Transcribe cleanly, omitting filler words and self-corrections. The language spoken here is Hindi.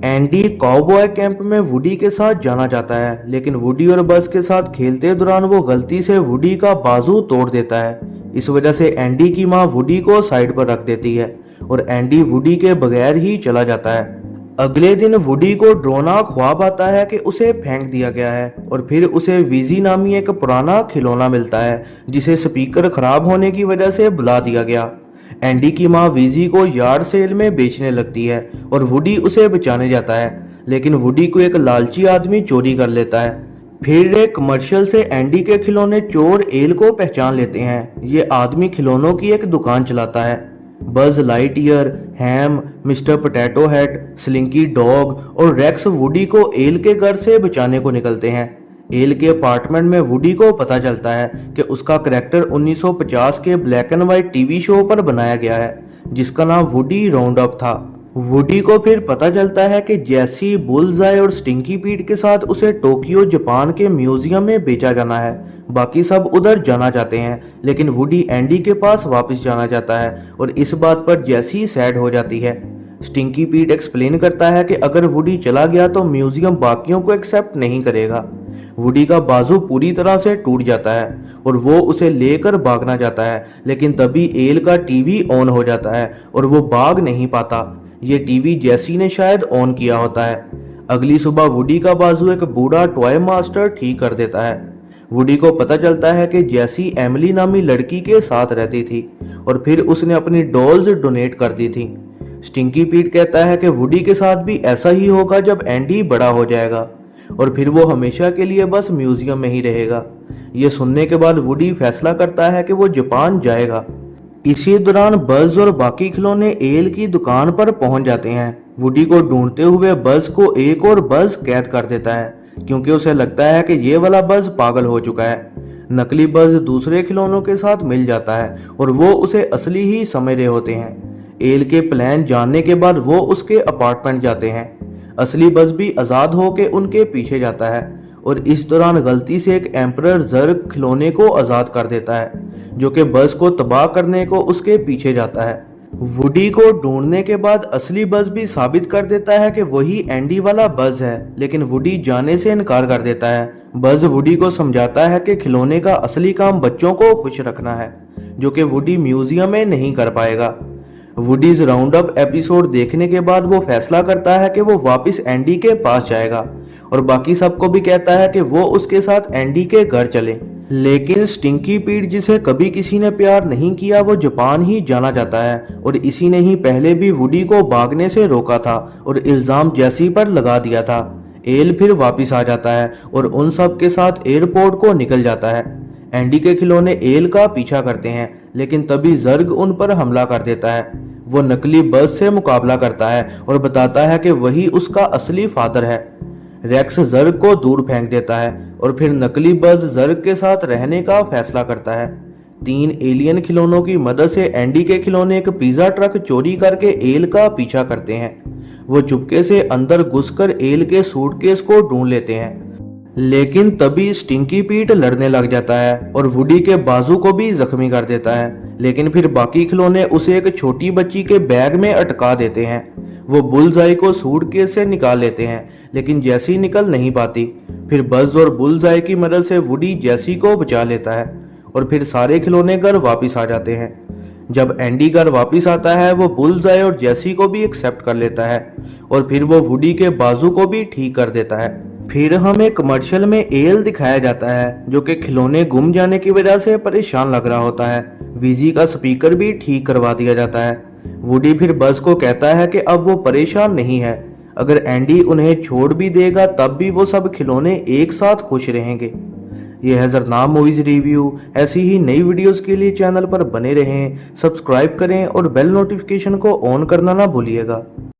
एंडी काउबॉय कैंप में वुडी के साथ जाना चाहता है, लेकिन वुडी और बज के साथ खेलते दौरान वो गलती से वुडी का बाजू तोड़ देता है। इस वजह से एंडी की मां वुडी को साइड पर रख देती है और एंडी वुडी के बगैर ही चला जाता है। अगले दिन वुडी को डरावना ख्वाब आता है कि उसे फेंक दिया गया है और फिर उसे वीजी नामी एक पुराना खिलौना मिलता है जिसे स्पीकर खराब होने की वजह से बुला दिया गया। एंडी की मां वीजी को यार्ड सेल में बेचने लगती है और वुडी उसे बचाने जाता है, लेकिन वुडी को एक लालची आदमी चोरी कर लेता है। फिर एक कमर्शियल से एंडी के खिलौने चोर एल को पहचान लेते हैं। ये आदमी खिलौनों की एक दुकान चलाता है। Buzz Lightyear, Hamm, Mister Potato Head, Slinky Dog और रेक्स वुडी को एल के घर से बचाने को निकलते हैं। एल के अपार्टमेंट में वुडी को पता चलता है कि उसका करैक्टर 1950 के black and white TV show पर बनाया गया है जिसका नाम वुडी राउंड अप था। वुडी को फिर पता चलता है कि जैसी, बुल्सआई और स्टिंकी पीट के साथ उसे टोक्यो जापान के म्यूजियम में बेचा जाना है। बाकी सब उधर जाना चाहते हैं, लेकिन वुडी एंडी के पास वापस जाना चाहता है और इस बात पर जैसी सैड हो जाती है। स्टिंकी पीट एक्सप्लेन करता है कि अगर वुडी चला गया तो म्यूजियम बाकियों को एक्सेप्ट नहीं करेगा। वुडी का बाजू पूरी तरह से टूट जाता है और वो उसे लेकर भागना चाहता है, लेकिन तभी एल का टीवी ऑन हो जाता है और वो भाग नहीं पाता। ये टीवी जैसी ने शायद ऑन किया होता है। अगली सुबह वुडी का बाजू एक बूढ़ा टॉय मास्टर ठीक कर देता है। वुडी को पता चलता है कि जैसी एमिली नामी लड़की के साथ रहती थी और फिर उसने अपनी डॉल्स डोनेट कर दी थी। स्टिंकी पीट कहता है कि वुडी के साथ भी ऐसा ही होगा जब एंडी बड़ा हो जाएगा और फिर वो हमेशा के लिए बस म्यूजियम में ही रहेगा। ये सुनने के बाद वुडी फैसला करता है कि वो जापान जाएगा। इसी दौरान बज और बाकी खिलौने एल की दुकान पर पहुंच जाते हैं। वुडी को ढूंढते हुए बज को एक और बज कैद कर देता है क्योंकि उसे लगता है कि ये वाला बज पागल हो चुका है। नकली बज दूसरे खिलौनों के साथ मिल जाता है और वो उसे असली ही समझ रहे होते हैं। एल के प्लान जानने के बाद वो उसके अपार्टमेंट जाते हैं। असली बज भी आज़ाद होकर उनके पीछे जाता है और इस दौरान गलती से एक एम्परर जर्ग खिलौने को आज़ाद कर देता है जो कि बज को तबाह करने को उसके पीछे जाता है। वुडी को ढूंढने के बाद असली बज भी साबित कर देता है कि वही एंडी वाला बज है, लेकिन वुडी जाने से इनकार कर देता है। बज वुडी को समझाता है कि खिलौने का असली काम बच्चों को खुश रखना है, जो कि वुडी म्यूजियम में नहीं कर पाएगा। वुडीज राउंड अप एपिसोड देखने के बाद वो फैसला करता है कि वो वापस एंडी के पास जाएगा और बाकी सबको भी कहता है कि वो उसके साथ एंडी के घर चले। लेकिन स्टिंकी पीट, जिसे कभी किसी ने प्यार नहीं किया, वो जापान ही जाना चाहता है और इसी ने ही पहले भी वुडी को भागने से रोका था और इल्जाम जैसी पर लगा दिया था। एल फिर वापस आ जाता है और उन सब के साथ एयरपोर्ट को निकल जाता है। एंडी के खिलौने एल का पीछा करते हैं, लेकिन तभी जर्ग उन पर हमला कर देता है। वो नकली बज से मुकाबला करता है और बताता है कि वही उसका असली फादर है। रेक्स जर्ग को दूर फेंक देता है और फिर नकली बज जर्ग के साथ रहने का फैसला करता है। 3 एलियन खिलौनों की मदद से एंडी के खिलौने एक पिज्जा ट्रक चोरी करके एल का पीछा करते हैं। वो चुपके से अंदर घुसकर एल के सूटकेस को ढूंढ लेते हैं, लेकिन तभी स्टिंकी पीट लड़ने लग जाता है और वुडी के बाजू को भी जख्मी कर देता है। लेकिन फिर बाकी खिलौने उसे एक छोटी बच्ची के बैग में अटका देते हैं। वो बुल्सआई को सूटकेस से निकाल लेते हैं, लेकिन जैसी निकल नहीं पाती। फिर बज और बुल्सआई की मदद से वुडी जैसी को बचा लेता है और फिर सारे खिलौने घर वापस आ जाते हैं। जब एंडी घर वापस आता है, वो बुल्सआई और जैसी को भी एक्सेप्ट कर लेता है और फिर वो वुडी के बाजू को भी ठीक कर देता है। फिर हमें कमर्शियल में एल दिखाया जाता है जो कि खिलौने गुम जाने की वजह से परेशान लग रहा होता है। वीजी का स्पीकर भी ठीक करवा दिया जाता है। वुडी फिर बज को कहता है कि अब वो परेशान नहीं है, अगर एंडी उन्हें छोड़ भी देगा तब भी वो सब खिलौने एक साथ खुश रहेंगे। ये है जरनाम मूवीज रिव्यू। ऐसी ही नई वीडियोस के लिए चैनल पर बने रहें, सब्सक्राइब करें और बेल नोटिफिकेशन को ऑन करना ना भूलिएगा।